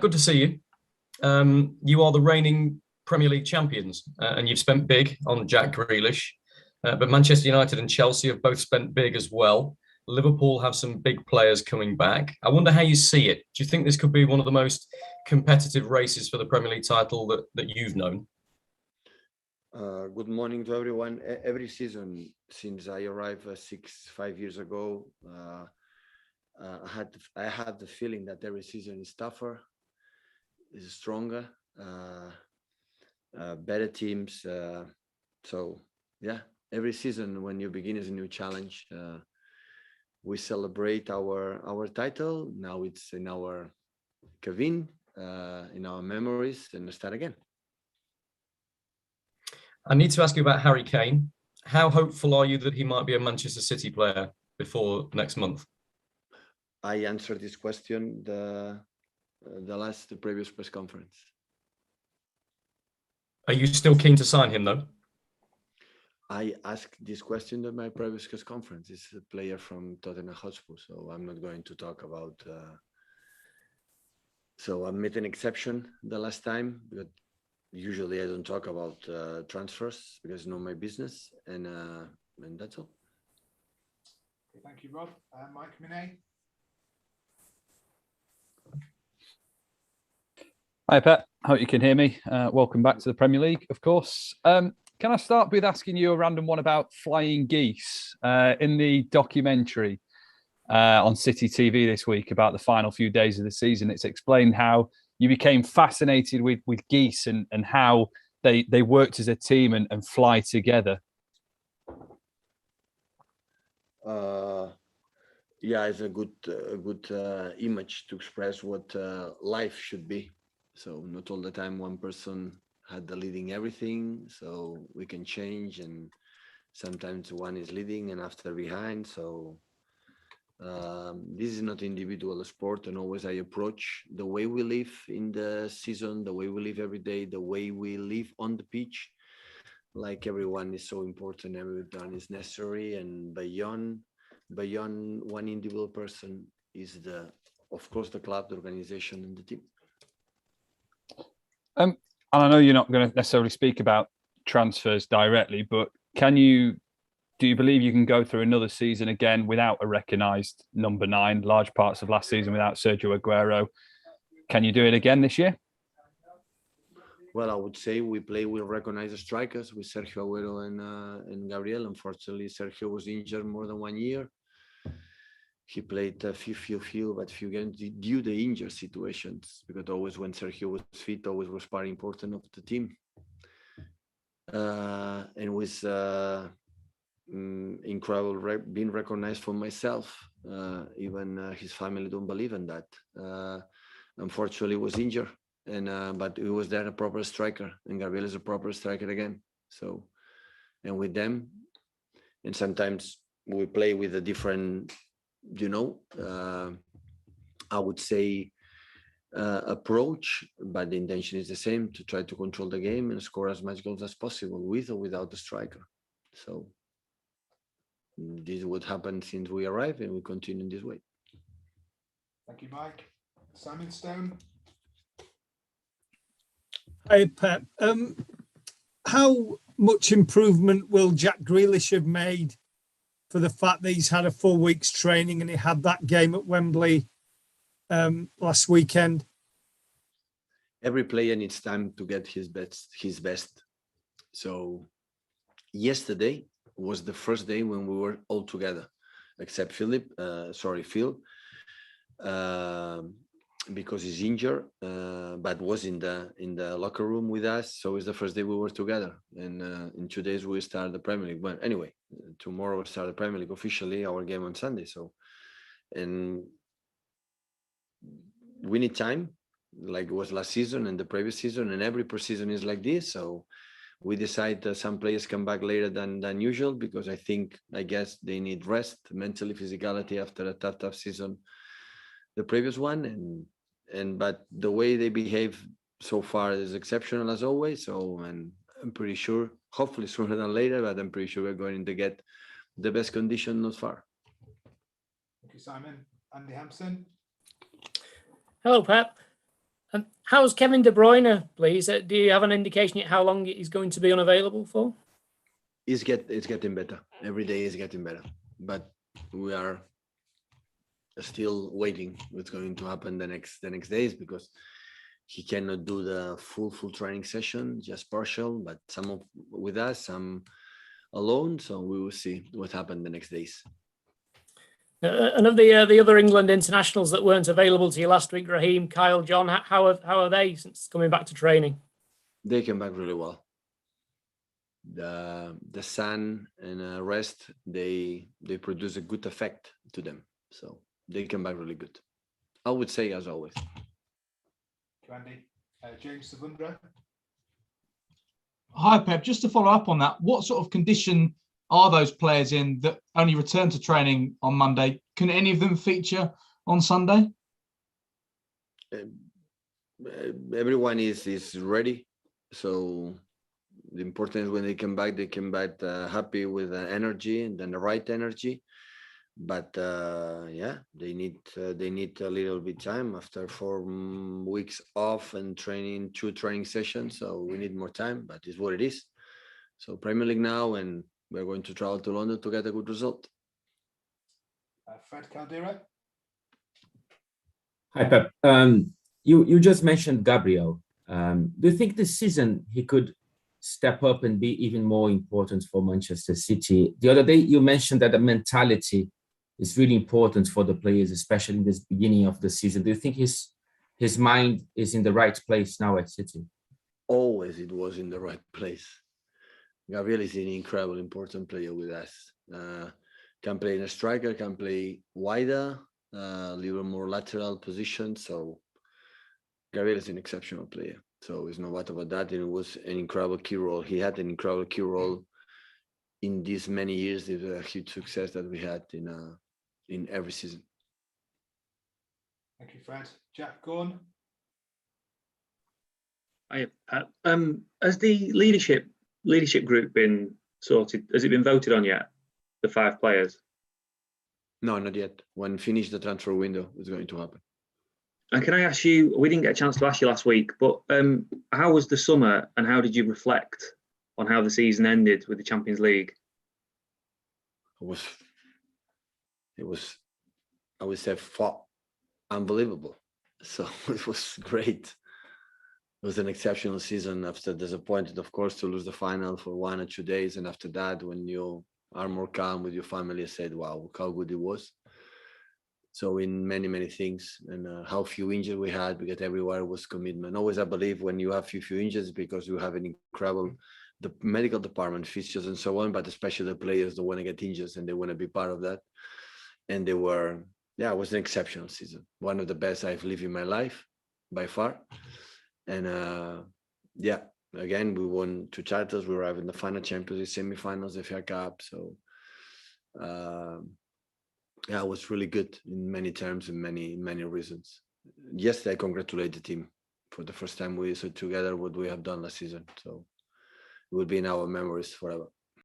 good to see you. You are the reigning Premier League champions, and you've spent big on Jack Grealish. But Manchester United and Chelsea have both spent big as well. Liverpool have some big players coming back. I wonder how you see it. Do you think this could be one of the most competitive races for the Premier League title that you've known? Good morning to everyone. Every season since I arrived 5 years ago, I had the feeling that every season is tougher, is stronger, better teams. So yeah, every season when you begin is a new challenge. We celebrate our title. Now it's in our cabin, in our memories, and start again. I need to ask you about Harry Kane. How hopeful are you that he might be a Manchester City player before next month? I answered this question the previous press conference. Are you still keen to sign him though? I asked this question at my previous press conference. It's a player from Tottenham Hotspur, so I'm not going to talk about. So I made an exception the last time, but usually I don't talk about transfers because it's not my business, and that's all. Okay, thank you, Rob. Mike Minay. Hi, Pep. Hope you can hear me. Welcome back to the Premier League, of course. Can I start with asking you a random one about flying geese? In the documentary on City TV this week about the final few days of the season, it's explained how you became fascinated with geese and how they worked as a team and fly together. Yeah, it's a good image to express what life should be. So not all the time one person had the leading everything, so we can change, and sometimes one is leading and after behind. So this is not individual sport, and always I approach the way we live in the season, the way we live every day, the way we live on the pitch. Like everyone is so important, everyone is necessary, and beyond one individual person is of course the club, the organization, and the team. And I know you're not going to necessarily speak about transfers directly, but do you believe you can go through another season again without a recognised number 9, large parts of last season without Sergio Aguero? Can you do it again this year? Well, I would say we play with recognized strikers with Sergio Aguero and Gabriel. Unfortunately, Sergio was injured more than 1 year. He played a few games due to injury situations, because always when Sergio was fit, always was part important of the team. And with incredible being recognized for myself, even his family don't believe in that. Unfortunately, was injured, and but he was there a proper striker, and Gabriel is a proper striker again. So, and with them, and sometimes we play with a different, I would say approach, but the intention is the same, to try to control the game and score as much goals as possible with or without the striker. So this is what happened since we arrived, and we continue in this way. Thank you, Mike. Simon Stone. Hi, Pep. How much improvement will Jack Grealish have made for the fact that he's had a full week's training and he had that game at Wembley last weekend? Every player needs time to get his best. So yesterday was the first day when we were all together, except Phil, because he's injured, but was in the locker room with us. So it's the first day we were together, and in 2 days we start the Premier League. But anyway, tomorrow we start the Premier League officially, our game on Sunday. So, and we need time, like it was last season and the previous season, and every preseason is like this. So we decide that some players come back later than usual, because I guess they need rest, mentally, physicality, after a tough season, the previous one, but the way they behave so far is exceptional as always. So, and I'm pretty sure, hopefully sooner than later, but I'm pretty sure we're going to get the best condition not far. Thank you, Simon. Andy Hampson. Hello, Pep. How's Kevin De Bruyne, please? Do you have an indication yet how long he's going to be unavailable for? It's getting better. Every day is getting better. But we are still waiting what's going to happen the next days, because he cannot do the full training session, just partial, but some with us, some alone. So we will see what happened the next days. And of the other England internationals that weren't available to you last week, Raheem, Kyle, John, how are they since coming back to training? They came back really well. The sun and rest, they produce a good effect to them. So they came back really good, I would say, as always. Andy. James Savundra. Hi, Pep. Just to follow up on that, what sort of condition are those players in that only returned to training on Monday? Can any of them feature on Sunday? Everyone is ready. So the important is when they come back happy with energy, and then the right energy. But yeah, they need a little bit time after 4 weeks off and training, 2 training sessions. So we need more time, but it's what it is. So Premier League now, and we're going to travel to London to get a good result. Fred Caldera. Hi, Pep. You just mentioned Gabriel. Do you think this season he could step up and be even more important for Manchester City? The other day you mentioned that the mentality is really important for the players, especially in this beginning of the season. Do you think his mind is in the right place now at City? Always it was in the right place. Gabriel is an incredible, important player with us. Can play in a striker, can play wider, little more lateral position. So Gabriel is an exceptional player. So it's no matter about that. And it was an incredible key role. He had an incredible key role in these many years. It was a huge success that we had in every season. Thank you, Fred. Jack Gorn. Hi, has the leadership group been sorted? Has it been voted on yet? The 5 players? No, not yet. When finish the transfer window, it's going to happen. And can I ask you, we didn't get a chance to ask you last week, but how was the summer and how did you reflect on how the season ended with the Champions League? It was, I would say, unbelievable. So it was great. It was an exceptional season. After disappointed, of course, to lose the final for 1 or 2 days. And after that, when you are more calm with your family, I said, wow, how good it was. So in many things, and how few injuries we had, because everywhere was commitment. Always, I believe, when you have few injuries, because you have an incredible, the medical department, physicians and so on, but especially the players don't want to get injured and they want to be part of that. And they were, yeah, it was an exceptional season. One of the best I've lived in my life, by far. And yeah, again, we won 2 titles. We arrived in the final, Champions League semi-finals, the FA Cup. So yeah, it was really good in many terms and many reasons. Yesterday, I congratulate the team for the first time we saw together what we have done last season. So it will be in our memories forever.